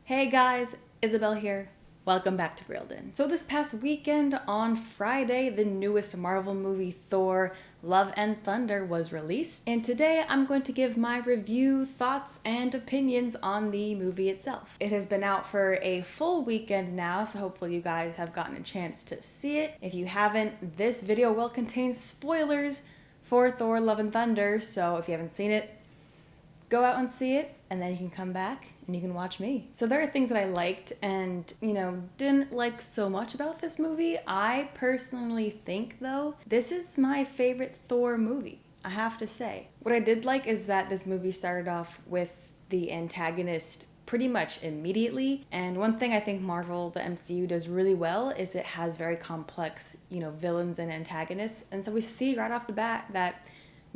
Hey guys, Isabel here. Welcome back to Reeled In. So this past weekend on Friday, the newest Marvel movie Thor, Love and Thunder was released. And today I'm going to give my review, thoughts, and opinions on the movie itself. It has been out for a full weekend now, so hopefully you guys have gotten a chance to see it. If you haven't, this video will contain spoilers for Thor, Love and Thunder, so if you haven't seen it, go out and see it, and then you can come back and you can watch me. So there are things that I liked and, didn't like so much about this movie. I personally think, though, this is my favorite Thor movie, I have to say. What I did like is that this movie started off with the antagonist pretty much immediately. And one thing I think Marvel, the MCU, does really well is it has very complex, villains and antagonists. And so we see right off the bat that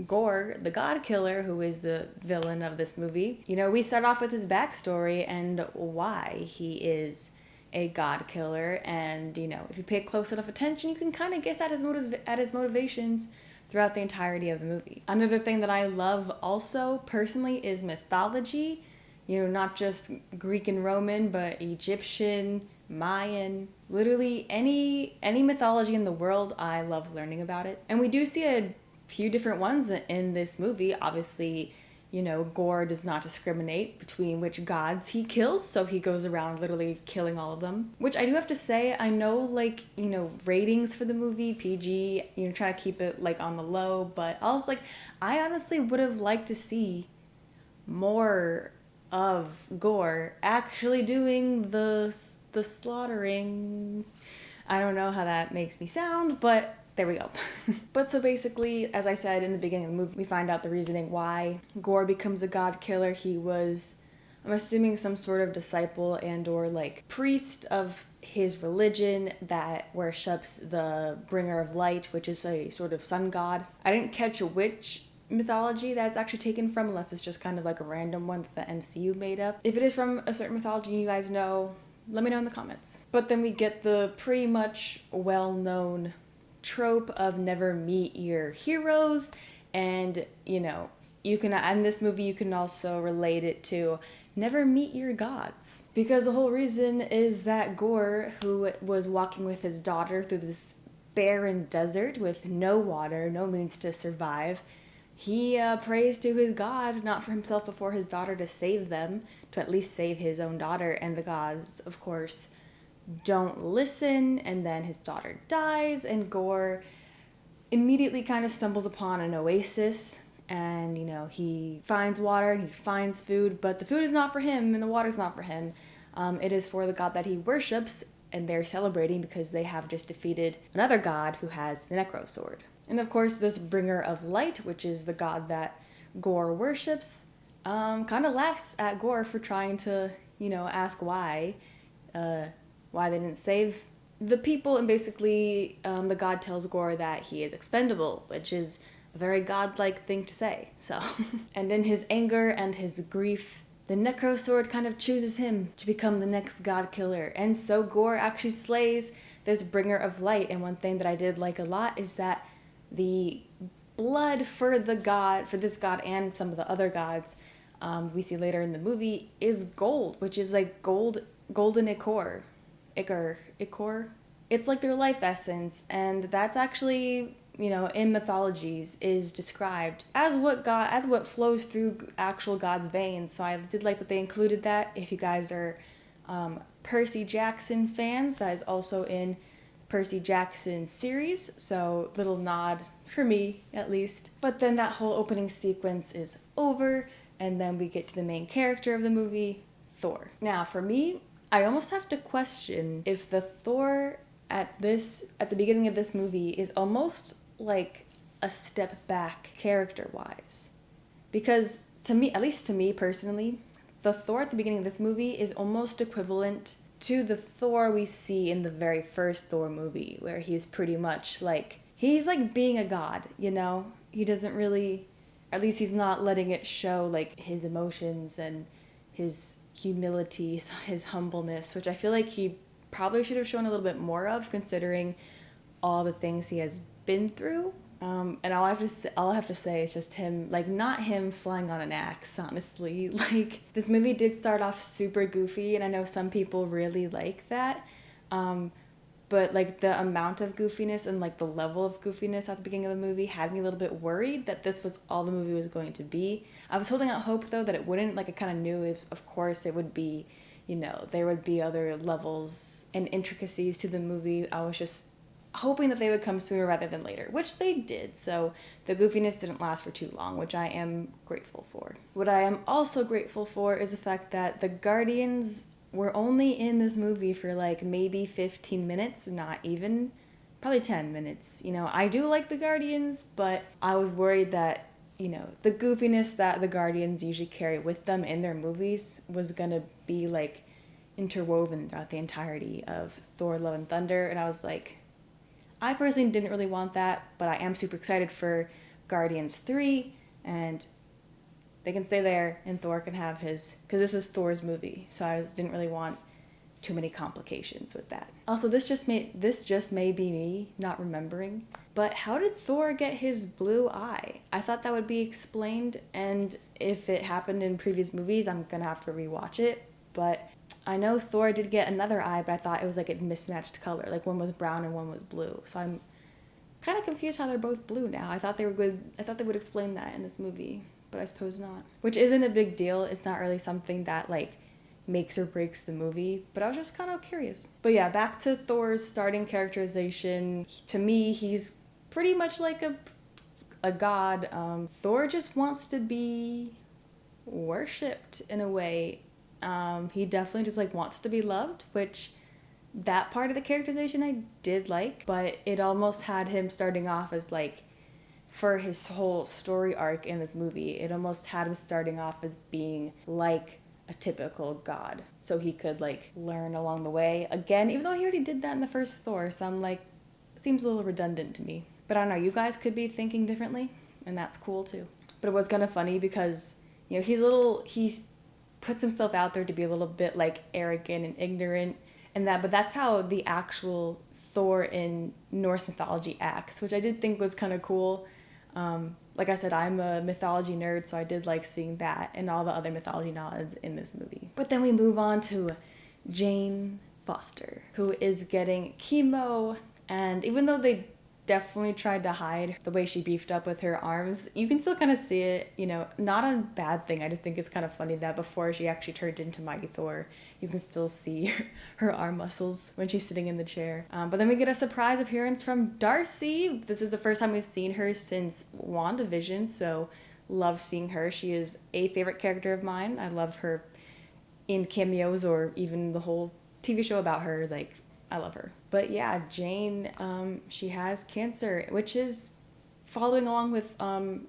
Gore, the God Killer, who is the villain of this movie, we start off with his backstory and why he is a God Killer. And, if you pay close enough attention, you can kind of guess at his motivations throughout the entirety of the movie. Another thing that I love also, personally, is mythology. Not just Greek and Roman, but Egyptian, Mayan, literally any mythology in the world, I love learning about it. And we do see a few different ones in this movie. Obviously, Gore does not discriminate between which gods he kills, so he goes around literally killing all of them. Which I do have to say, I know, ratings for the movie, PG, try to keep it, on the low, but I honestly would have liked to see more of Gore actually doing the slaughtering. I don't know how that makes me sound, but there we go. But so basically, as I said in the beginning of the movie, we find out the reasoning why Gore becomes a God Killer. He was, I'm assuming, some sort of disciple and or priest of his religion that worships the bringer of light, which is a sort of sun god. I didn't catch which mythology that's actually taken from, unless it's just kind of a random one that the MCU made up. If it is from a certain mythology you guys know, let me know in the comments. But then we get the pretty much well-known trope of never meet your heroes, and you can, in this movie, you can also relate it to never meet your gods, because the whole reason is that Gore, who was walking with his daughter through this barren desert with no water, no means to survive, he prays to his god, not for himself but for his daughter, to save them, to at least save his own daughter. And the gods, of course, don't listen, and then his daughter dies, and Gore immediately kind of stumbles upon an oasis, and he finds water and he finds food, but the food is not for him and the water's not for him. It is for the god that he worships, and they're celebrating because they have just defeated another god who has the Necro Sword. And of course, this bringer of light, which is the god that Gore worships, kind of laughs at Gore for trying to ask why they didn't save the people, and basically the god tells Gore that he is expendable, which is a very godlike thing to say. So, and in his anger and his grief, the Necro Sword kind of chooses him to become the next God Killer, and so Gore actually slays this bringer of light. And one thing that I did like a lot is that the blood for this god and some of the other gods we see later in the movie is gold, which is golden ichor. It's their life essence, and that's actually, in mythologies is described as what flows through actual God's veins. So I did like that they included that. If you guys are Percy Jackson fans, that is also in Percy Jackson series, so little nod for me at least. But then that whole opening sequence is over, and then we get to the main character of the movie, Thor. Now for me, I almost have to question if the Thor at the beginning of this movie is almost like a step back character-wise. Because to me, at least to me personally, the Thor at the beginning of this movie is almost equivalent to the Thor we see in the very first Thor movie, where he's pretty much he's being a god, He doesn't really, at least he's not letting it show his emotions and his humility, his humbleness, which I feel like he probably should have shown a little bit more of, considering all the things he has been through. And all I have to say is just him, like, not him flying on an axe, honestly. Like, this movie did start off super goofy, and I know some people really like that. But, like, the amount of goofiness and, like, the level of goofiness at the beginning of the movie had me a little bit worried that this was all the movie was going to be. I was holding out hope, though, that it wouldn't. Like, I kind of knew, if, of course, it would be, you know, there would be other levels and intricacies to the movie. I was just hoping that they would come sooner rather than later, which they did. So the goofiness didn't last for too long, which I am grateful for. What I am also grateful for is the fact that the Guardians were only in this movie for like maybe 15 minutes, not even, probably 10 minutes. You know, I do like the Guardians, but I was worried that, you know, the goofiness that the Guardians usually carry with them in their movies was gonna be like interwoven throughout the entirety of Thor: Love and Thunder, and I was like, I personally didn't really want that, but I am super excited for Guardians 3, and they can stay there, and Thor can have his, because this is Thor's movie, so I just didn't really want too many complications with that. Also, this just may be me not remembering, but how did Thor get his blue eye? I thought that would be explained, and if it happened in previous movies, I'm gonna have to rewatch it, but I know Thor did get another eye, but I thought it was like a mismatched color. Like one was brown and one was blue. So I'm kind of confused how they're both blue now. I thought they would explain that in this movie, but I suppose not. Which isn't a big deal. It's not really something that like makes or breaks the movie, but I was just kind of curious. But yeah, back to Thor's starting characterization. To me, he's pretty much like a god. Thor just wants to be worshipped in a way. He definitely just like wants to be loved, which that part of the characterization I did like, but it almost had him starting off as like, for his whole story arc in this movie, it almost had him starting off as being like a typical god, so he could like learn along the way again, even though he already did that in the first Thor. So I'm like, it seems a little redundant to me, but I don't know, you guys could be thinking differently, and that's cool too. But it was kind of funny because, you know, he's puts himself out there to be a little bit like arrogant and ignorant and that, but that's how the actual Thor in Norse mythology acts, which I did think was kind of cool. Like I said, I'm a mythology nerd, so I did like seeing that and all the other mythology nods in this movie. But then we move on to Jane Foster, who is getting chemo, and even though they definitely tried to hide the way she beefed up with her arms, you can still kind of see it, you know, not a bad thing. I just think it's kind of funny that before she actually turned into Mighty Thor, you can still see her arm muscles when she's sitting in the chair. But then we get a surprise appearance from Darcy. This is the first time we've seen her since WandaVision, so love seeing her. She is a favorite character of mine. I love her in cameos or even the whole TV show about her, like, I love her. But yeah, Jane, she has cancer, which is following along with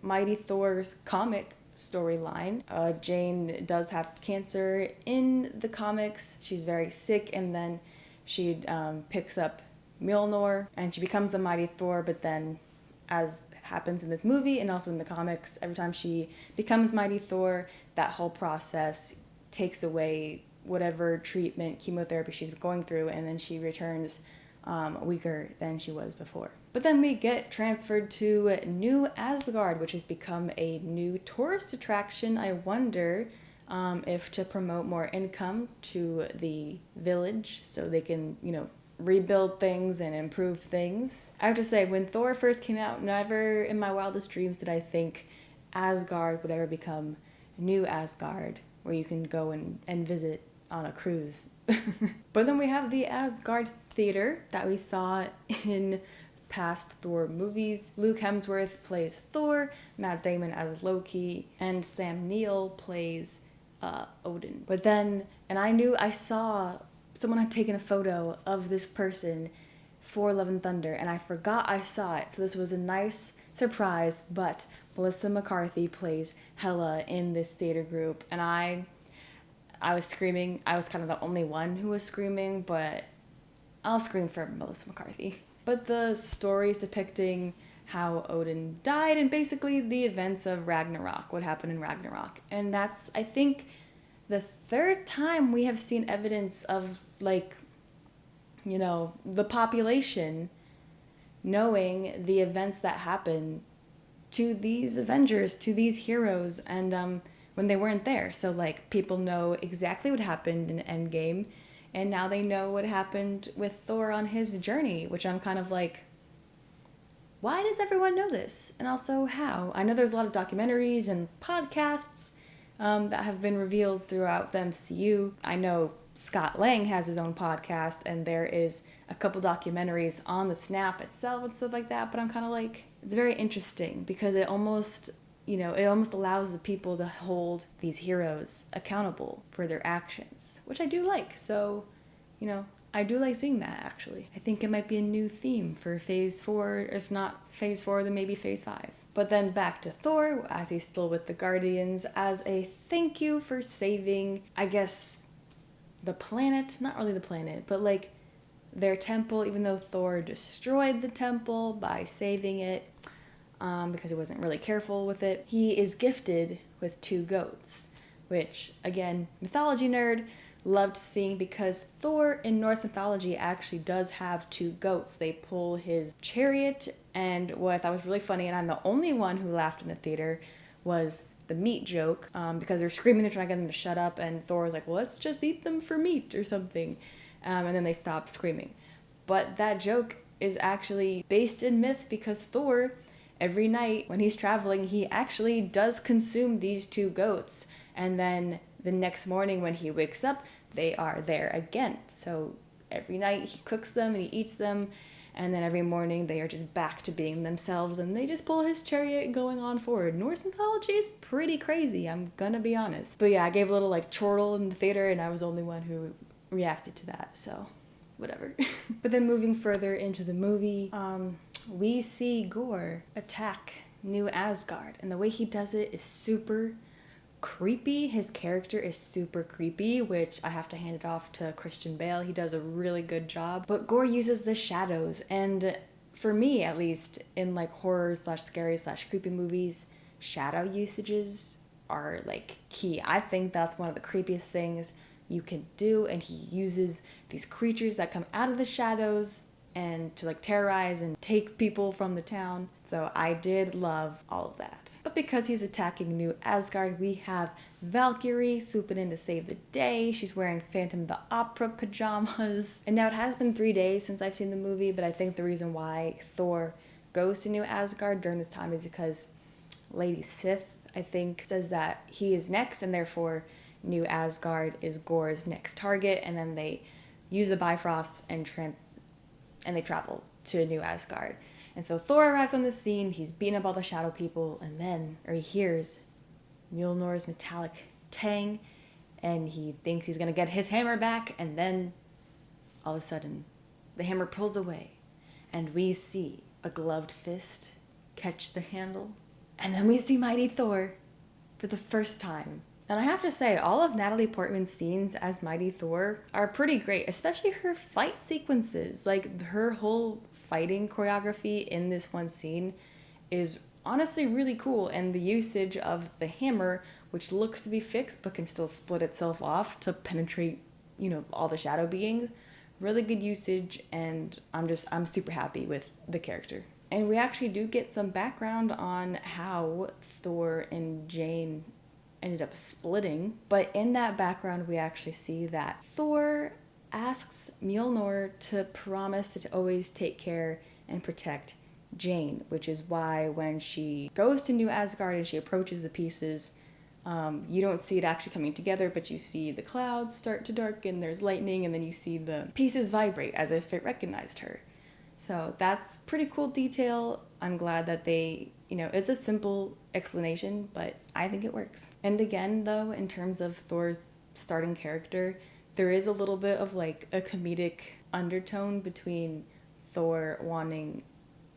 Mighty Thor's comic storyline. Jane does have cancer in the comics. She's very sick, and then she picks up Mjolnir, and she becomes the Mighty Thor, but then, as happens in this movie and also in the comics, every time she becomes Mighty Thor, that whole process takes away whatever treatment, chemotherapy she's going through, and then she returns weaker than she was before. But then we get transferred to New Asgard, which has become a new tourist attraction. I wonder if to promote more income to the village so they can, you know, rebuild things and improve things. I have to say, when Thor first came out, never in my wildest dreams did I think Asgard would ever become New Asgard, where you can go and visit on a cruise. But then we have the Asgard Theater that we saw in past Thor movies. Luke Hemsworth plays Thor, Matt Damon as Loki, and Sam Neill plays Odin. But then, and I saw someone had taken a photo of this person for Love and Thunder, and I forgot I saw it, so this was a nice surprise. But Melissa McCarthy plays Hela in this theater group, and I was screaming. I was kind of the only one who was screaming, but I'll scream for Melissa McCarthy. But the story is depicting how Odin died and basically the events of Ragnarok, what happened in Ragnarok. And that's, I think, the third time we have seen evidence of, like, you know, the population knowing the events that happen to these Avengers, to these heroes, and when they weren't there. So like people know exactly what happened in Endgame, and now they know what happened with Thor on his journey, which I'm kind of like, why does everyone know this? And also how? I know there's a lot of documentaries and podcasts that have been revealed throughout the MCU. I know Scott Lang has his own podcast, and there is a couple documentaries on the snap itself and stuff like that, but I'm kind of like, it's very interesting because it almost allows the people to hold these heroes accountable for their actions, which I do like. So, I do like seeing that, actually. I think it might be a new theme for Phase 4. If not Phase 4, then maybe Phase 5. But then back to Thor, as he's still with the Guardians, as a thank you for saving, I guess, the planet. Not really the planet, but like their temple, even though Thor destroyed the temple by saving it, because he wasn't really careful with it. He is gifted with 2 goats, which, again, mythology nerd, loved seeing because Thor in Norse mythology actually does have 2 goats. They pull his chariot, and what I thought was really funny, and I'm the only one who laughed in the theater, was the meat joke, because they're screaming, they're trying to get them to shut up, and Thor was like, well, let's just eat them for meat or something, and then they stop screaming. But that joke is actually based in myth because Thor, every night when he's traveling, he actually does consume these 2 goats, and then the next morning when he wakes up, they are there again. So every night he cooks them and he eats them, and then every morning they are just back to being themselves, and they just pull his chariot going on forward. Norse mythology is pretty crazy, I'm gonna be honest. But yeah, I gave a little like chortle in the theater, and I was the only one who reacted to that, so whatever. But then moving further into the movie, we see Gorr attack New Asgard, and the way he does it is super creepy. His character is super creepy, which I have to hand it off to Christian Bale. He does a really good job. But Gorr uses the shadows, and for me at least, in like horror / scary / creepy movies, shadow usages are like key. I think that's one of the creepiest things you can do, and he uses these creatures that come out of the shadows and to like terrorize and take people from the town. So I did love all of that. But because he's attacking New Asgard, we have Valkyrie swooping in to save the day. She's wearing Phantom the Opera pajamas. And now it has been 3 days since I've seen the movie, but I think the reason why Thor goes to New Asgard during this time is because Lady Sif, I think, says that he is next, and therefore New Asgard is Gorr's next target, and then they use the Bifrost and they travel to New Asgard. And so Thor arrives on the scene, he's beating up all the shadow people, and he hears Mjolnir's metallic tang, and he thinks he's gonna get his hammer back, and then all of a sudden the hammer pulls away, and we see a gloved fist catch the handle, and then we see Mighty Thor for the first time. And I have to say, all of Natalie Portman's scenes as Mighty Thor are pretty great, especially her fight sequences. Like, her whole fighting choreography in this one scene is honestly really cool, and the usage of the hammer, which looks to be fixed but can still split itself off to penetrate, all the shadow beings, really good usage, and I'm super happy with the character. And we actually do get some background on how Thor and Jane ended up splitting, but in that background we actually see that Thor asks Mjolnir to promise to always take care and protect Jane, which is why when she goes to New Asgard and she approaches the pieces, you don't see it actually coming together, but you see the clouds start to darken, there's lightning, and then you see the pieces vibrate as if it recognized her. So that's pretty cool detail. I'm glad that they, it's a simple explanation, but I think it works. And again, though, in terms of Thor's starting character, there is a little bit of like a comedic undertone between Thor wanting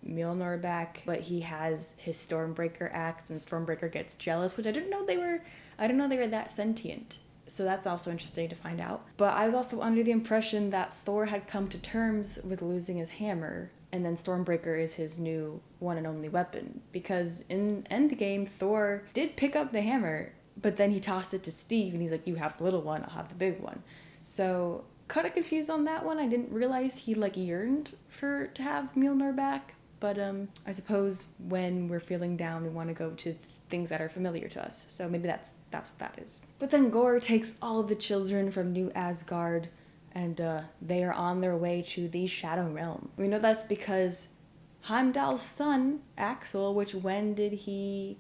Mjolnir back, but he has his Stormbreaker axe, and Stormbreaker gets jealous, which I didn't know they were that sentient. So that's also interesting to find out. But I was also under the impression that Thor had come to terms with losing his hammer, and then Stormbreaker is his new one and only weapon. Because in Endgame, Thor did pick up the hammer, but then he tossed it to Steve, and he's like, you have the little one, I'll have the big one. So kind of confused on that one. I didn't realize he like yearned to have Mjolnir back, but I suppose when we're feeling down, we want to go to things that are familiar to us. So maybe that's what that is. But then Gore takes all of the children from New Asgard, and they are on their way to the Shadow Realm. We know that's because Heimdall's son, Axel, which when did he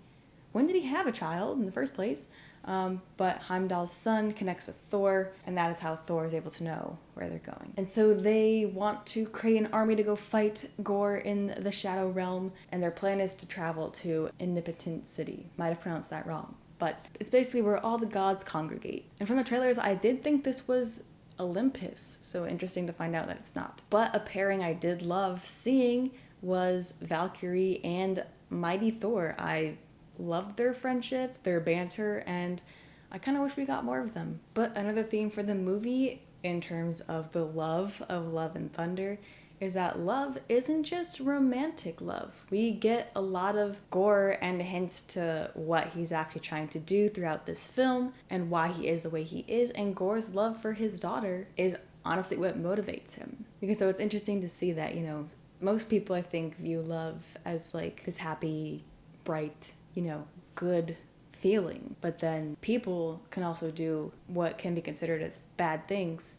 have a child in the first place? But Heimdall's son connects with Thor, and that is how Thor is able to know where they're going. And so they want to create an army to go fight Gore in the Shadow Realm, and their plan is to travel to Omnipotent City. Might have pronounced that wrong, but it's basically where all the gods congregate. And from the trailers, I did think this was Olympus, so interesting to find out that it's not. But a pairing I did love seeing was Valkyrie and Mighty Thor. I loved their friendship, their banter, and I kind of wish we got more of them. But another theme for the movie, in terms of the love of Love and Thunder, is that love isn't just romantic love. We get a lot of Gore and hints to what he's actually trying to do throughout this film and why he is the way he is, and Gore's love for his daughter is honestly what motivates him. Because so it's interesting to see that, most people, I think, view love as like this happy, bright, good feeling. But then people can also do what can be considered as bad things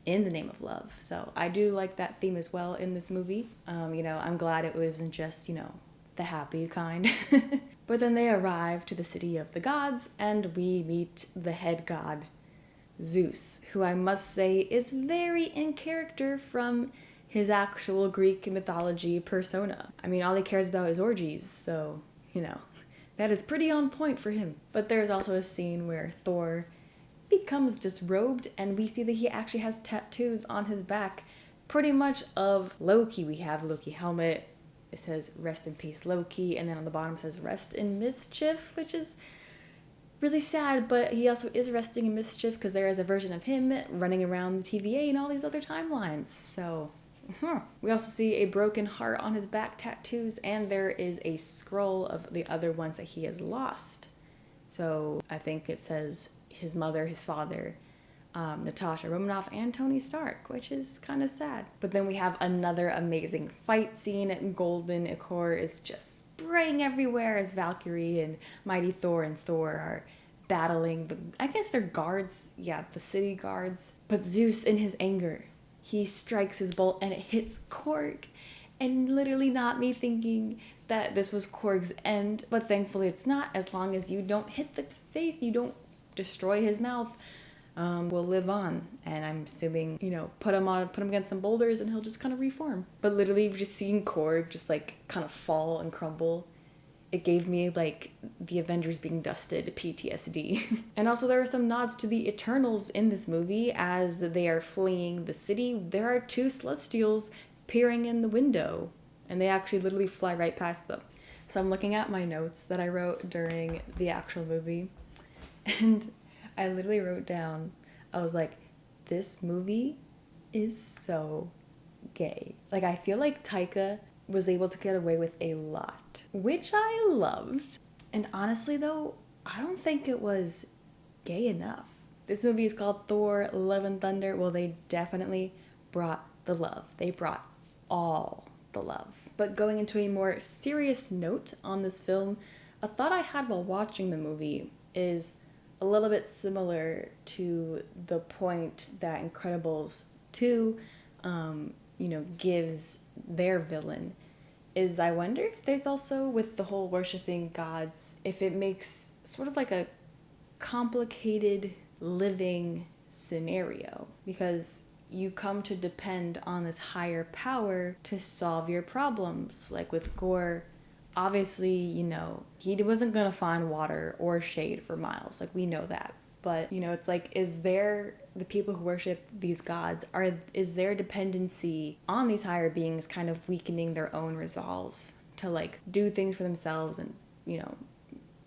in the name of love. So I do like that theme as well in this movie. I'm glad it wasn't just, the happy kind. But then they arrive to the city of the gods, and we meet the head god, Zeus, who I must say is very in character from his actual Greek mythology persona. I mean, all he cares about is orgies, so, that is pretty on point for him. But there's also a scene where Thor becomes disrobed, and we see that he actually has tattoos on his back, pretty much of Loki. We have Loki helmet. It says, "Rest in peace, Loki," and then on the bottom says, "Rest in mischief," which is really sad, but he also is resting in mischief because there is a version of him running around the TVA and all these other timelines. So we also see a broken heart on his back tattoos, and there is a scroll of the other ones that he has lost. So I think it says his mother, his father, Natasha Romanoff, and Tony Stark, which is kind of sad. But then we have another amazing fight scene. Golden ichor is just spraying everywhere as Valkyrie and Mighty Thor and Thor are battling I guess they're guards, the city guards. But Zeus, in his anger, he strikes his bolt and it hits Korg, and literally not me thinking that this was Korg's end, but thankfully it's not. As long as you don't hit the face, you don't destroy his mouth, will live on. And I'm assuming, put him against some boulders and he'll just kind of reform. But literally just seeing Korg just like kind of fall and crumble, it gave me like the Avengers being dusted PTSD. And also there are some nods to the Eternals in this movie as they are fleeing the city. There are two Celestials peering in the window, and they actually literally fly right past them. So I'm looking at my notes that I wrote during the actual movie, and I literally wrote down, I was like, this movie is so gay. Like, I feel like Taika was able to get away with a lot, which I loved. And honestly though, I don't think it was gay enough. This movie is called Thor, Love and Thunder. Well, they definitely brought the love. They brought all the love. But going into a more serious note on this film, a thought I had while watching the movie is a little bit similar to the point that Incredibles 2, gives their villain, is I wonder if there's also, with the whole worshiping gods, if it makes sort of like a complicated living scenario, because you come to depend on this higher power to solve your problems. Like with Gore, obviously, he wasn't gonna find water or shade for miles, like we know that. But, it's like, is there, the people who worship these gods, is their dependency on these higher beings kind of weakening their own resolve to, like, do things for themselves and,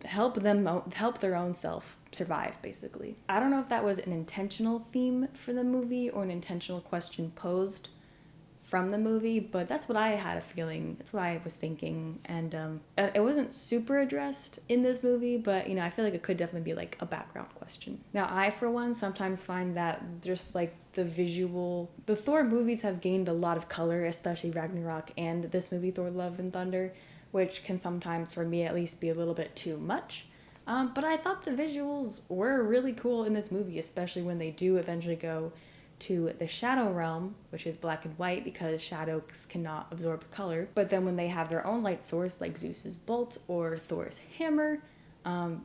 help their own self survive, basically. I don't know if that was an intentional theme for the movie or an intentional question posed from the movie, but that's what I had a feeling, that's what I was thinking, and it wasn't super addressed in this movie, but I feel like it could definitely be like a background question. Now, I for one sometimes find that just like the Thor movies have gained a lot of color, especially Ragnarok and this movie Thor Love and Thunder, which can sometimes, for me at least, be a little bit too much. But I thought the visuals were really cool in this movie, especially when they do eventually go to the shadow realm, which is black and white because shadows cannot absorb color. But then when they have their own light source, like Zeus's bolt or Thor's hammer,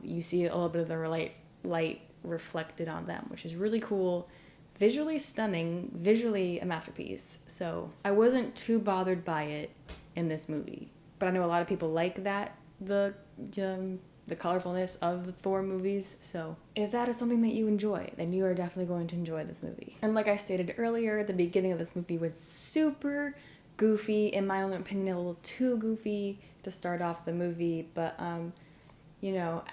you see a little bit of the light reflected on them, which is really cool. Visually stunning, visually a masterpiece. So I wasn't too bothered by it in this movie. But I know a lot of people like that, the colorfulness of the Thor movies, so if that is something that you enjoy, then you are definitely going to enjoy this movie. And like I stated earlier, the beginning of this movie was super goofy, in my own opinion, a little too goofy to start off the movie, but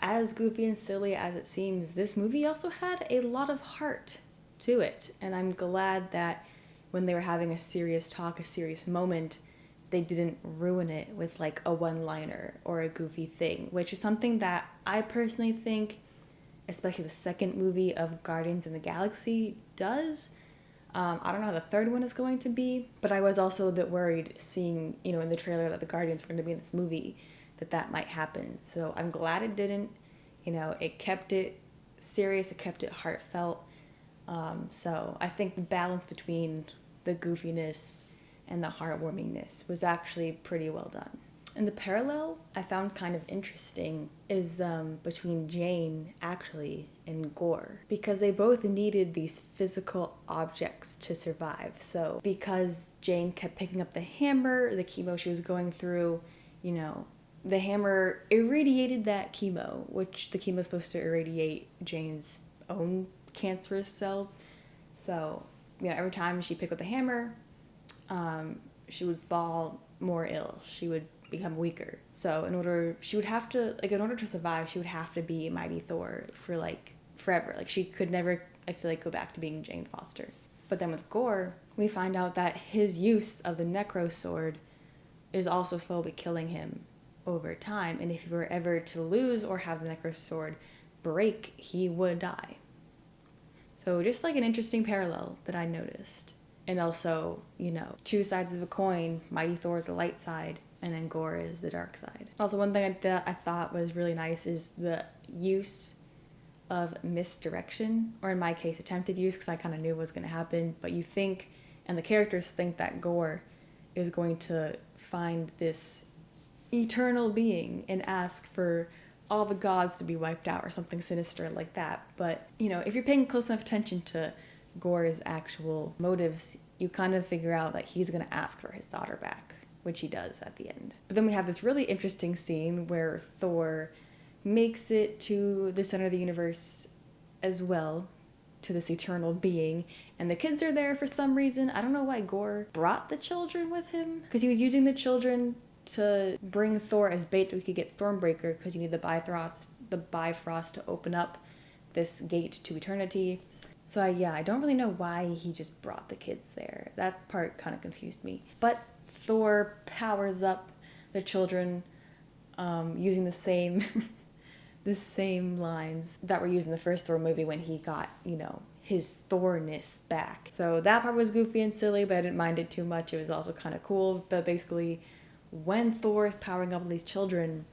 as goofy and silly as it seems, this movie also had a lot of heart to it, and I'm glad that when they were having a serious talk, a serious moment, they didn't ruin it with like a one-liner or a goofy thing, which is something that I personally think, especially the second movie of Guardians in the Galaxy does. I don't know how the third one is going to be, but I was also a bit worried seeing, in the trailer that the Guardians were going to be in this movie, that might happen. So I'm glad it didn't. It kept it serious, it kept it heartfelt. So I think the balance between the goofiness and the heartwarmingness was actually pretty well done. And the parallel I found kind of interesting is between Jane, actually, and Gore, because they both needed these physical objects to survive. So because Jane kept picking up the hammer, the chemo she was going through, the hammer irradiated that chemo, which the chemo is supposed to irradiate Jane's own cancerous cells. So, every time she picked up the hammer, she would fall more ill. She would become weaker. So in order to survive, she would have to be Mighty Thor for forever. She could never, I feel like, go back to being Jane Foster. But then with Gore, we find out that his use of the Necro Sword is also slowly killing him over time. And if he were ever to lose or have the Necro Sword break, he would die. So just an interesting parallel that I noticed. And also, two sides of a coin. Mighty Thor is the light side, and then Gore is the dark side. Also, one thing that I thought was really nice is the use of misdirection, or in my case, attempted use, because I kind of knew what was going to happen. But you think, and the characters think, that Gore is going to find this eternal being and ask for all the gods to be wiped out or something sinister like that. But, if you're paying close enough attention to Gore's actual motives, you kind of figure out that he's going to ask for his daughter back, which he does at the end. But then we have this really interesting scene where Thor makes it to the center of the universe as well, to this eternal being, and the kids are there for some reason. I don't know why Gore brought the children with him, because he was using the children to bring Thor as bait so we could get Stormbreaker, because you need the Bifrost to open up this gate to eternity. So I don't really know why he just brought the kids there. That part kind of confused me. But Thor powers up the children using the same the same lines that were used in the first Thor movie when he got, his Thorness back. So that part was goofy and silly, but I didn't mind it too much. It was also kind of cool. But basically, when Thor is powering up these children,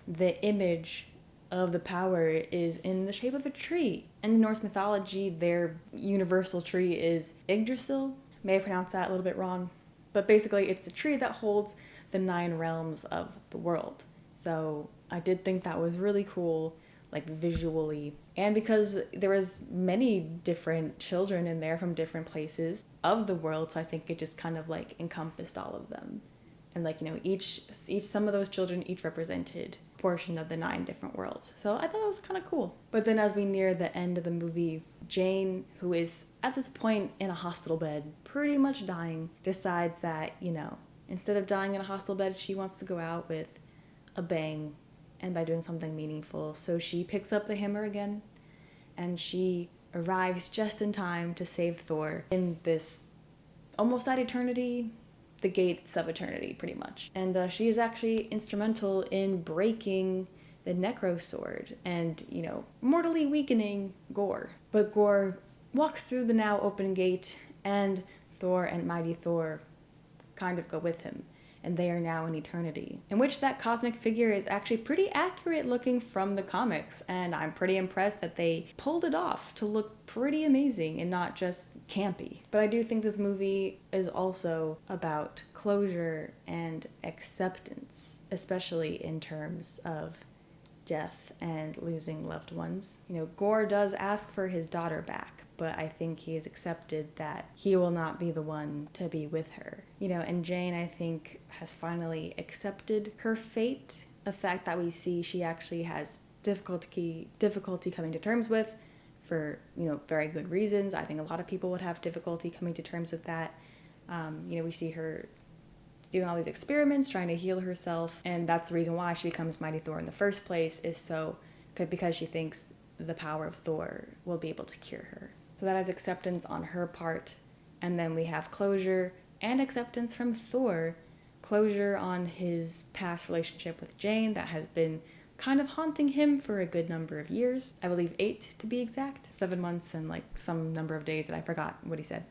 the image of the power is in the shape of a tree. In Norse mythology, their universal tree is Yggdrasil. May have pronounced that a little bit wrong. But basically, it's the tree that holds the 9 realms of the world. So I did think that was really cool, visually. And because there was many different children in there from different places of the world, so I think it just kind of encompassed all of them. And each some of those children each represented a portion of the 9 different worlds. So I thought that was kind of cool. But then as we near the end of the movie, Jane, who is at this point in a hospital bed, pretty much dying, decides that, instead of dying in a hospital bed, she wants to go out with a bang and by doing something meaningful. So she picks up the hammer again, and she arrives just in time to save Thor in this almost at eternity the gates of eternity, pretty much. And she is actually instrumental in breaking the Necro Sword and, mortally weakening Gorr. But Gorr walks through the now open gate, and Thor and Mighty Thor kind of go with him. And they are now in eternity, in which that cosmic figure is actually pretty accurate looking from the comics, and I'm pretty impressed that they pulled it off to look pretty amazing and not just campy. But I do think this movie is also about closure and acceptance, especially in terms of death and losing loved ones. Gorr does ask for his daughter back, but I think he has accepted that he will not be the one to be with her. And Jane, I think, has finally accepted her fate, a fact that we see she actually has difficulty coming to terms with for, very good reasons. I think a lot of people would have difficulty coming to terms with that. We see her doing all these experiments, trying to heal herself, and that's the reason why she becomes Mighty Thor in the first place, because she thinks the power of Thor will be able to cure her. So that is acceptance on her part, and then we have closure and acceptance from Thor, closure on his past relationship with Jane that has been kind of haunting him for a good number of years. I believe 8 to be exact. 7 months and some number of days that I forgot what he said.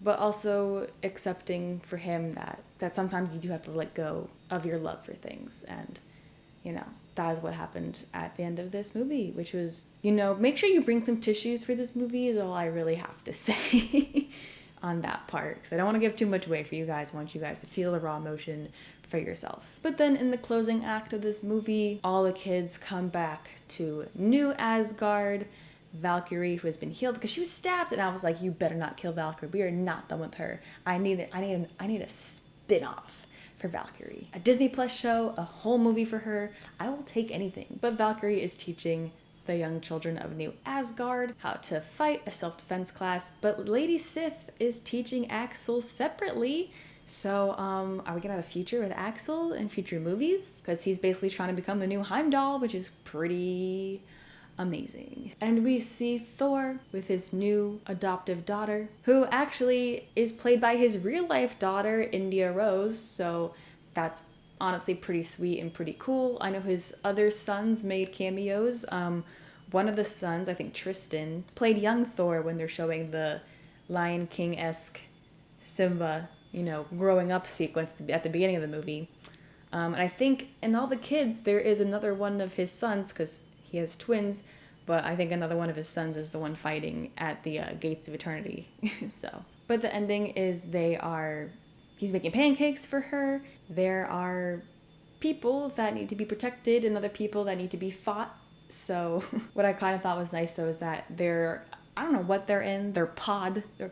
But also accepting for him that sometimes you do have to let go of your love for things. And, that is what happened at the end of this movie, which was, make sure you bring some tissues for this movie is all I really have to say on that part. Because I don't want to give too much away for you guys. I want you guys to feel the raw emotion for yourself. But then in the closing act of this movie, all the kids come back to New Asgard. Valkyrie, who has been healed because she was stabbed, and I was like, you better not kill Valkyrie. We are not done with her. I need a spin-off for Valkyrie. A Disney Plus show, a whole movie for her. I will take anything. But Valkyrie is teaching the young children of New Asgard how to fight, a self-defense class, but Lady Sif is teaching Axel separately. So, are we gonna have a future with Axel in future movies? Because he's basically trying to become the new Heimdall, which is pretty amazing. And we see Thor with his new adoptive daughter, who actually is played by his real life daughter, India Rose. So that's honestly pretty sweet and pretty cool. I know his other sons made cameos. One of the sons, I think Tristan, played young Thor when they're showing the Lion King-esque Simba, growing up sequence at the beginning of the movie. And I think in all the kids, there is another one of his sons, because he has twins, but I think another one of his sons is the one fighting at the gates of eternity. But the ending is he's making pancakes for her. There are people that need to be protected and other people that need to be fought. So what I kind of thought was nice though is that I don't know what they're in, their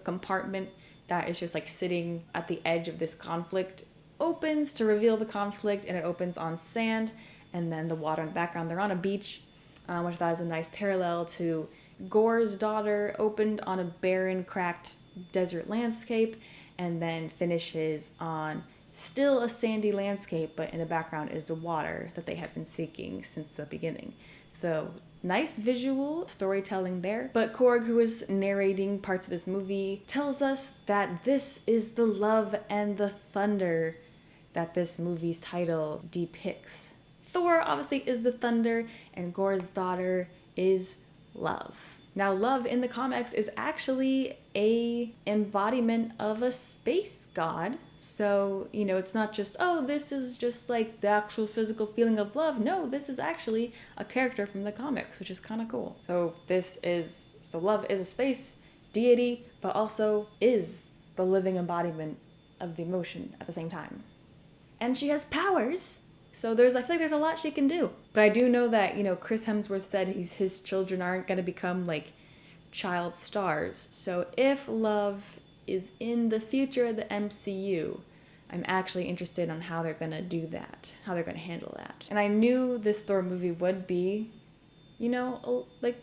compartment that is just sitting at the edge of this conflict opens to reveal the conflict, and it opens on sand and then the water in the background. They're on a beach, which I thought is a nice parallel to Gorr's daughter opened on a barren, cracked desert landscape and then finishes on still a sandy landscape, but in the background is the water that they have been seeking since the beginning. So nice visual storytelling there. But Korg, who is narrating parts of this movie, tells us that this is the love and the thunder that this movie's title depicts. Thor obviously is the thunder, and Gorr's daughter is love. Now, love in the comics is actually a embodiment of a space god. So, it's not just, this is just the actual physical feeling of love. No, this is actually a character from the comics, which is kind of cool. So love is a space deity, but also is the living embodiment of the emotion at the same time. And she has powers. So I feel like there's a lot she can do. But I do know that, Chris Hemsworth said his children aren't going to become child stars. So if love is in the future of the MCU, I'm actually interested on how they're going to do that, how they're going to handle that. And I knew this Thor movie would be,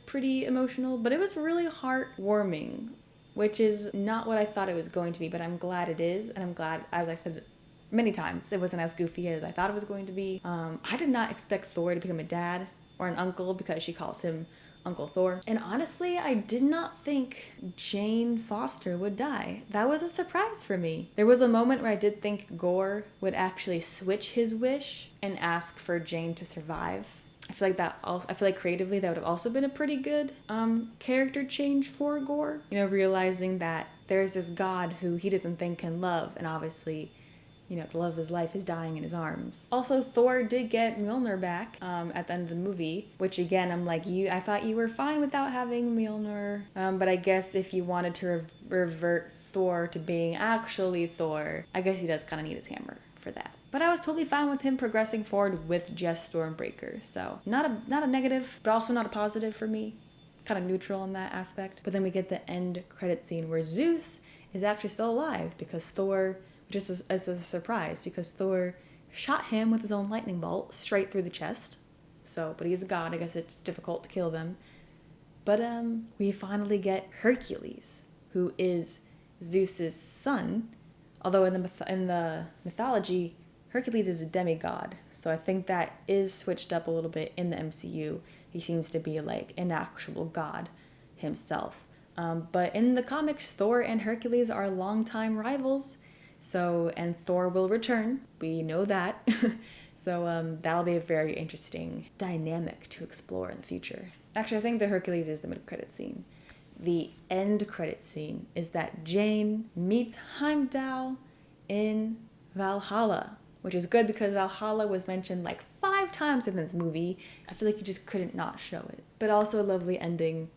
pretty emotional, but it was really heartwarming, which is not what I thought it was going to be, but I'm glad it is. And I'm glad, as I said many times, it wasn't as goofy as I thought it was going to be. I did not expect Thor to become a dad or an uncle, because she calls him Uncle Thor. And honestly, I did not think Jane Foster would die. That was a surprise for me. There was a moment where I did think Gore would actually switch his wish and ask for Jane to survive. I feel like creatively that would have also been a pretty good character change for Gore. You know, realizing that there's this god who he doesn't think can love, and obviously, you know, the love of his life is dying in his arms. Also, Thor did get Mjolnir back at the end of the movie, which again, I'm like, I thought you were fine without having Mjolnir. But I guess if you wanted to revert Thor to being actually Thor, I guess he does kind of need his hammer for that. But I was totally fine with him progressing forward with just Stormbreaker. So not a negative, but also not a positive for me. Kind of neutral in that aspect. But then we get the end credit scene where Zeus is actually still alive because Thor, which is a surprise, because Thor shot him with his own lightning bolt straight through the chest. So, but he's a god, I guess it's difficult to kill them. But we finally get Hercules, who is Zeus's son. Although in the mythology, Hercules is a demigod, so I think that is switched up a little bit in the MCU. He seems to be like an actual god himself. But in the comics, Thor and Hercules are longtime rivals, and Thor will return. We know that. So that'll be a very interesting dynamic to explore in the future. Actually, I think the Hercules is the mid-credit scene. The end credit scene is that Jane meets Heimdall in Valhalla, which is good because Valhalla was mentioned like 5 times in this movie. I feel like you just couldn't not show it. But also a lovely ending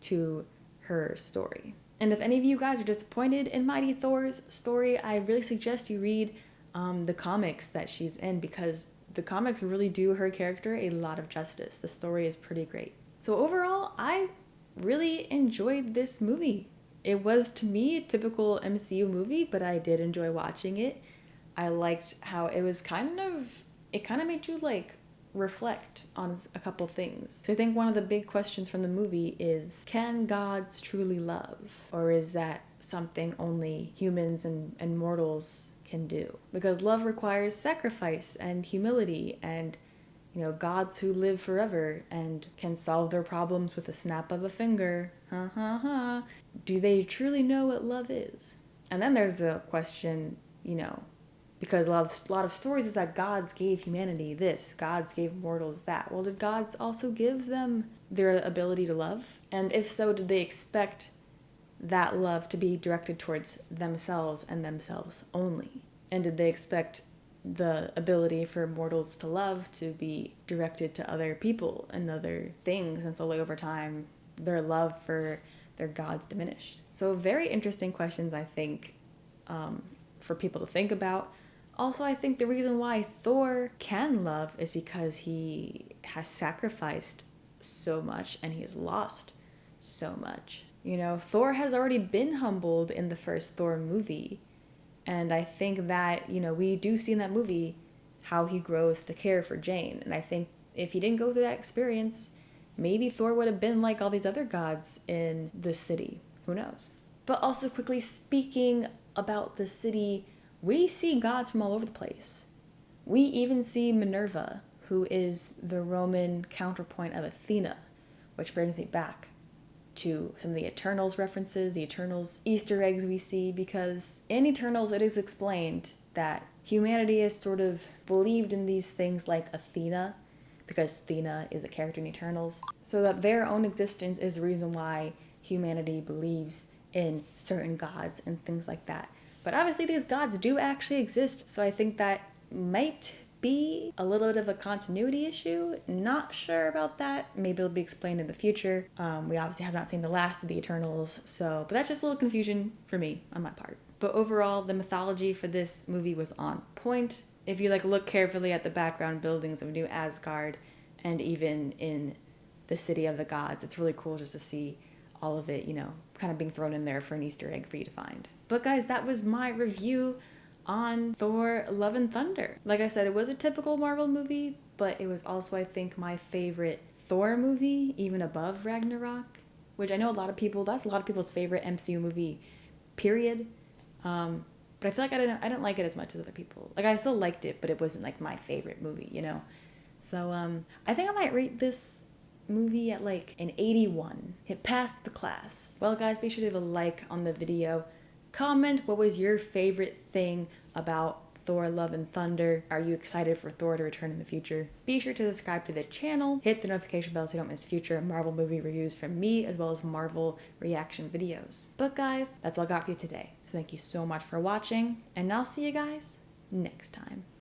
to her story. And if any of you guys are disappointed in Mighty Thor's story, I really suggest you read the comics that she's in, because the comics really do her character a lot of justice. The story is pretty great. So overall, I really enjoyed this movie. It was, to me, a typical MCU movie, but I did enjoy watching it. I liked how it kind of made you like reflect on a couple things. So I think one of the big questions from the movie is, can gods truly love? Or is that something only humans and mortals can do? Because love requires sacrifice and humility, and you know, gods who live forever and can solve their problems with a snap of a finger. Do they truly know what love is? And then there's a question, you know, because a lot of stories is that gods gave humanity this, gods gave mortals that. Well, did gods also give them their ability to love? And if so, did they expect that love to be directed towards themselves and themselves only? And did they expect the ability for mortals to love to be directed to other people and other things, and slowly over time their love for their gods diminished? So very interesting questions, I think, for people to think about. Also, I think the reason why Thor can love is because he has sacrificed so much and he has lost so much. You know, Thor has already been humbled in the first Thor movie. And I think that, you know, we do see in that movie how he grows to care for Jane. And I think if he didn't go through that experience, maybe Thor would have been like all these other gods in the city. Who knows? But also quickly speaking about the city, we see gods from all over the place. We even see Minerva, who is the Roman counterpoint of Athena, which brings me back to some of the Eternals references, the Eternals Easter eggs we see, because in Eternals it is explained that humanity has sort of believed in these things like Athena, because Athena is a character in Eternals, so that their own existence is the reason why humanity believes in certain gods and things like that. But obviously these gods do actually exist, so I think that might be a little bit of a continuity issue. Not sure about that. Maybe it'll be explained in the future. We obviously have not seen the last of the Eternals, but that's just a little confusion for me on my part. But overall, the mythology for this movie was on point. If you look carefully at the background buildings of New Asgard and even in the City of the Gods, it's really cool just to see all of it, kind of being thrown in there for an Easter egg for you to find. But guys, that was my review on Thor Love and Thunder. Like I said, it was a typical Marvel movie, but it was also, I think, my favorite Thor movie, even above Ragnarok, which I know that's a lot of people's favorite MCU movie, period. But I feel like I didn't like it as much as other people. I still liked it, but it wasn't my favorite movie, So I think I might rate this movie at like an 81. It passed the class. Well guys, be sure to leave a like on the video. Comment what was your favorite thing about Thor Love and Thunder. Are you excited for Thor to return in the future? Be sure to subscribe to the channel, hit the notification bell so you don't miss future Marvel movie reviews from me as well as Marvel reaction videos. But guys, that's all I got for you today. So thank you so much for watching, and I'll see you guys next time.